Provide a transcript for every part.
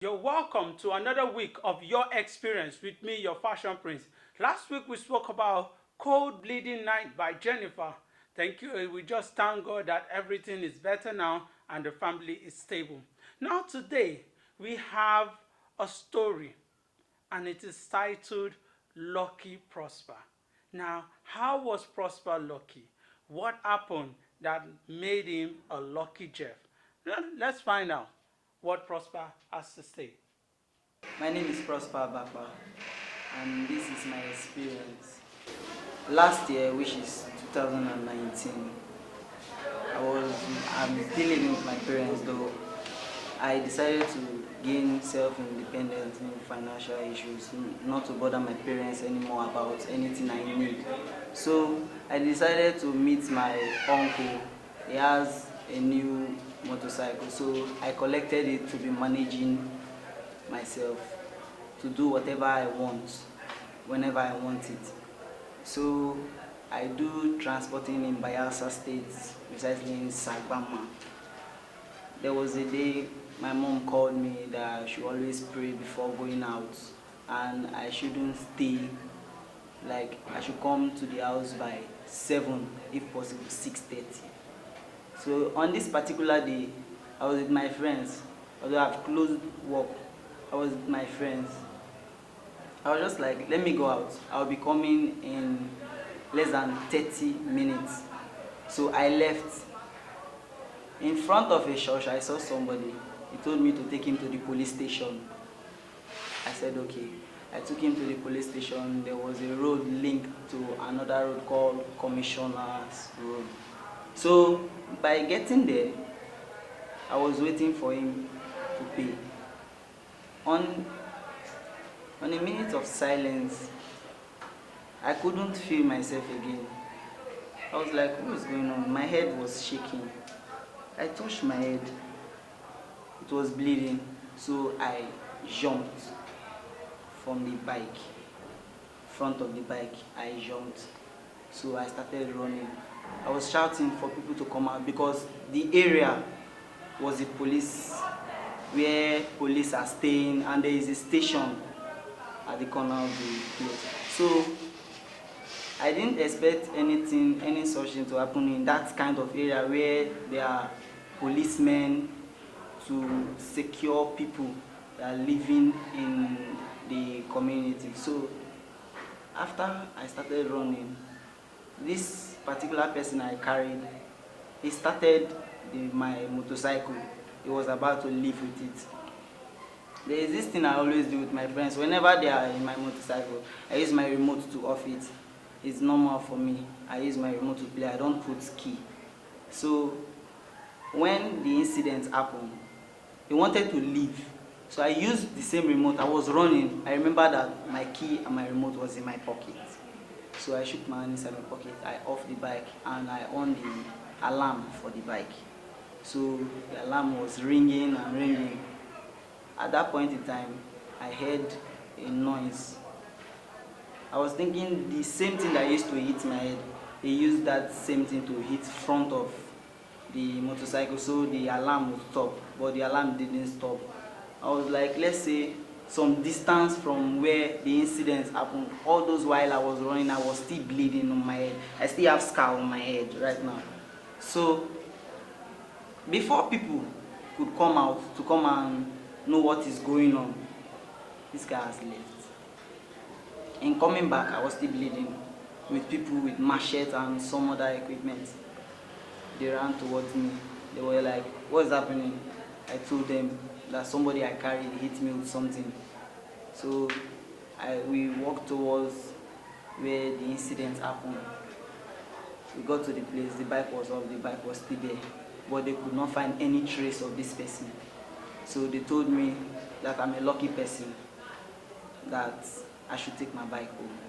You're welcome to another week of your experience with me, your fashion prince. Last week we spoke about Cold Bleeding Night by Jennifer. Thank you. We just thank God that everything is better now and the family is stable. Now, today we have a story and it is titled Lucky Prosper. Now, how was Prosper lucky? What happened that made him a lucky Jeff? Let's find out what Prosper has to say. My name is Prosper Bakpa, and this is my experience. Last year, which is 2019, I'm still living with my parents though. I decided to gain self-independence in financial issues, not to bother my parents anymore about anything I need. So I decided to meet my uncle. He has a new motorcycle, so I collected it to be managing myself, to do whatever I want whenever I want it. So I do transporting in Bayelsa State, precisely in Sagbama. There was a day my mom called me that I should always pray before going out and I shouldn't stay, like I should come to the house by 7, if possible 6:30. So on this particular day, I was with my friends. Although I've closed work, I was with my friends. I was just like, let me go out. I'll be coming in less than 30 minutes. So I left. In front of a church, I saw somebody. He told me to take him to the police station. I said, okay. I took him to the police station. There was a road linked to another road called Commissioner's Road. So by getting there, I was waiting for him to pay. On, on a minute of silence, I couldn't feel myself again. I was like, what is going on? My head was shaking. I touched my head. It was bleeding. So I jumped from the bike. Front of the bike, I jumped. So I started running. I was shouting for people to come out because the area was a police, where police are staying, and there is a station at the corner of the place. So I didn't expect anything, any such thing to happen in that kind of area where there are policemen to secure people that are living in the community. So after I started running, this particular person I carried, he started my motorcycle. He was about to leave with it. There is this thing I always do with my friends. Whenever they are in my motorcycle, I use my remote to off it. It's normal for me. I use my remote to play. I don't put key. So when the incident happened, he wanted to leave. So I used the same remote. I was running. I remember that my key and my remote was in my pocket. So I shook my hand inside my pocket. I off the bike and I on the alarm for the bike. So the alarm was ringing and ringing. At that point in time, I heard a noise. I was thinking the same thing that used to hit my head, they used that same thing to hit front of the motorcycle, so the alarm would stop, but the alarm didn't stop. I was like, let's say some distance from where the incident happened. All those while I was running, I was still bleeding on my head. I still have scar on my head right now. So before people could come out to come and know what is going on, this guy has left. In coming back, I was still bleeding with people with machete and some other equipment. They ran towards me. They were like, what's happening? I told them that somebody I carried hit me with something. So we walked towards where the incident happened. We got to the place, the bike was off, the bike was still there, but they could not find any trace of this person. So they told me that I'm a lucky person, that I should take my bike home.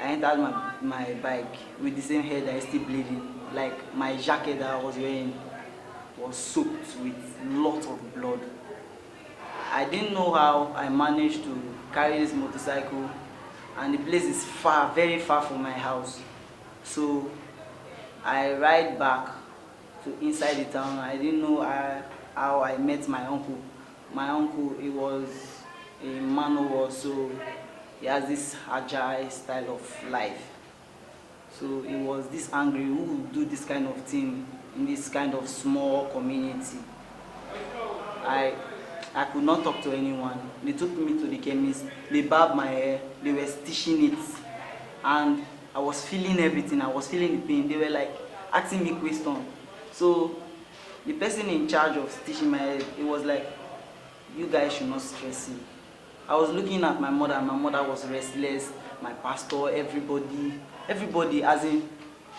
I entered my bike with the same head that is still bleeding. Like my jacket that I was wearing was soaked with lots of blood. I didn't know how I managed to carry this motorcycle, and the place is far, very far from my house. So I ride back to inside the town. I didn't know how I met my uncle. My uncle, he was a man who also, he has this agile style of life. So he was this angry who would do this kind of thing in this kind of small community. I I could not talk to anyone. They took me to the chemist, they barbed my hair, they were stitching it, and I was feeling everything. I was feeling the pain. They were like asking me questions. So the person in charge of stitching my hair, it was like, you guys should not stress him. I was looking at my mother, and my mother was restless, my pastor, everybody, as in,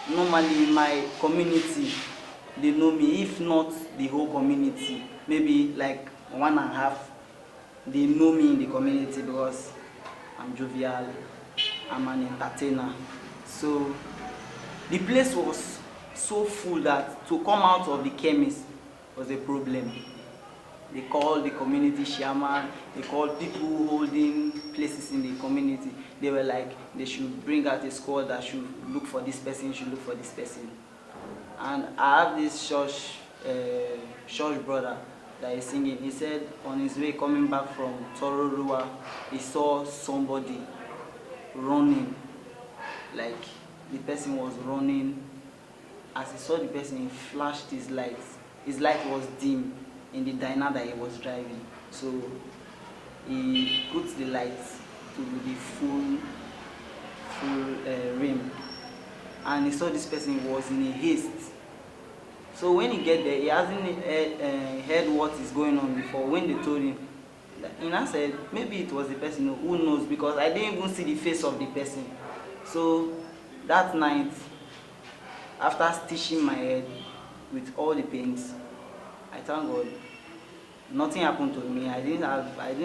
normally in my community, they know me, if not the whole community, maybe like one and a half, they know me in the community because I'm jovial, I'm an entertainer. So the place was so full that to come out of the chemist was a problem. They called the community chairman, they called people holding places in the community. They were like, they should bring out a squad that should look for this person, should look for this person. And I have this church brother that is singing. He said on his way coming back from Tororua, he saw somebody running, like the person was running. As he saw the person, he flashed his lights. His light was dim in the diner that he was driving. So he put the lights to the full rim, and he saw this person was in a haste. So when he get there, he hasn't heard what is going on before. When they told him, he now said maybe it was the person, who knows, because I didn't even see the face of the person. So that night, after stitching my head with all the pains, I thank God nothing happened to me. I didn't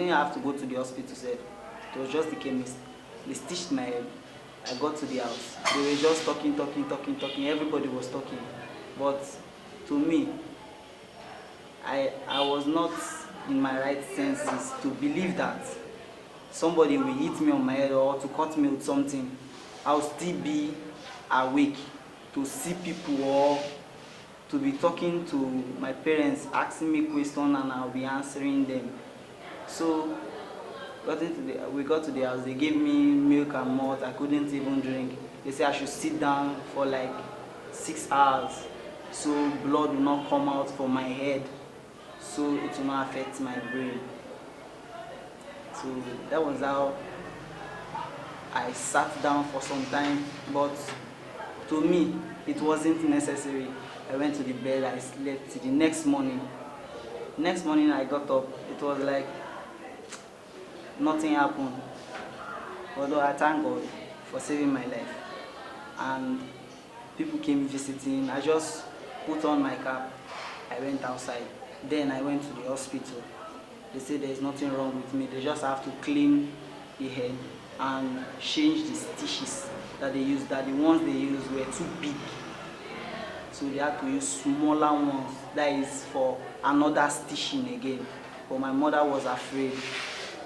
have to go to the hospital. Said it was just the chemist. They stitched my head. I got to the house. They were just talking. Everybody was talking, but to me, I was not in my right senses to believe that somebody will hit me on my head or to cut me with something. I'll still be awake to see people or to be talking to my parents, asking me questions, and I'll be answering them. So we got to the house. They gave me milk and malt. I couldn't even drink. They said I should sit down for like 6 hours so blood will not come out from my head, so it will not affect my brain. So that was how I sat down for some time, but to me, it wasn't necessary. I went to the bed, I slept till the next morning. Next morning I got up, it was like nothing happened. Although I thank God for saving my life. And people came visiting, I just put on my cap, I went outside. Then I went to the hospital. They said there's nothing wrong with me, they just have to clean the head and change the stitches that they used, that the ones they used were too big. So they had to use smaller ones, that is for another stitching again. But my mother was afraid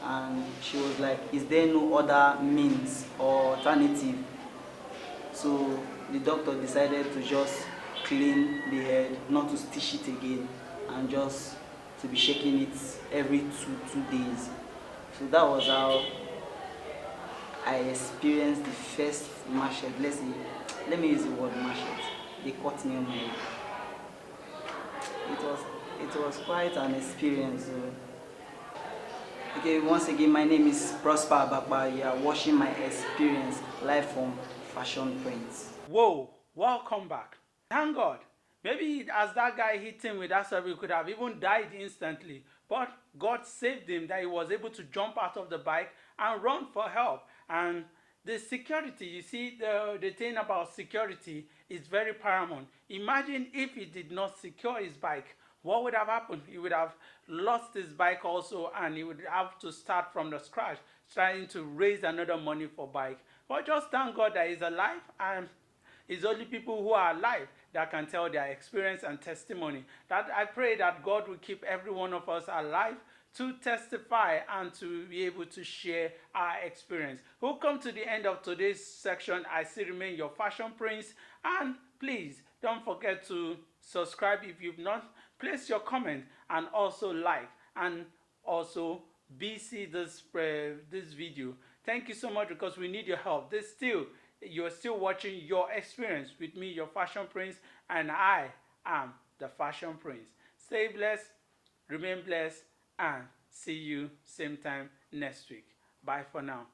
and she was like, is there no other means or alternative? So the doctor decided to just clean the head, not to stitch it again, and just to be shaking it every two days. So that was how I experienced the first machete. Let me use the word machete. They cut me on my head. It was quite an experience. Okay, once again, my name is Prosper Abakpa. You are watching my experience live from Fashion Prints. Whoa, welcome back. Thank God. Maybe as that guy hit him with that sword, he could have even died instantly. But God saved him, that he was able to jump out of the bike and run for help. And the security, you see, the thing about security is very paramount. Imagine if he did not secure his bike. What would have happened? He would have lost his bike also, and he would have to start from the scratch, trying to raise another money for bike. But just thank God that he's alive, and it's only people who are alive that can tell their experience and testimony. That I pray that God will keep every one of us alive to testify and to be able to share our experience. We'll come to the end of today's section. I still remain your Fashion Prince, and please don't forget to subscribe if you've not. Place your comment and also like. And also BC this video. Thank you so much, because we need your help. You're still watching Your Experience with me, your Fashion Prince, and I am the Fashion Prince. Stay blessed, remain blessed, and see you same time next week. Bye for now.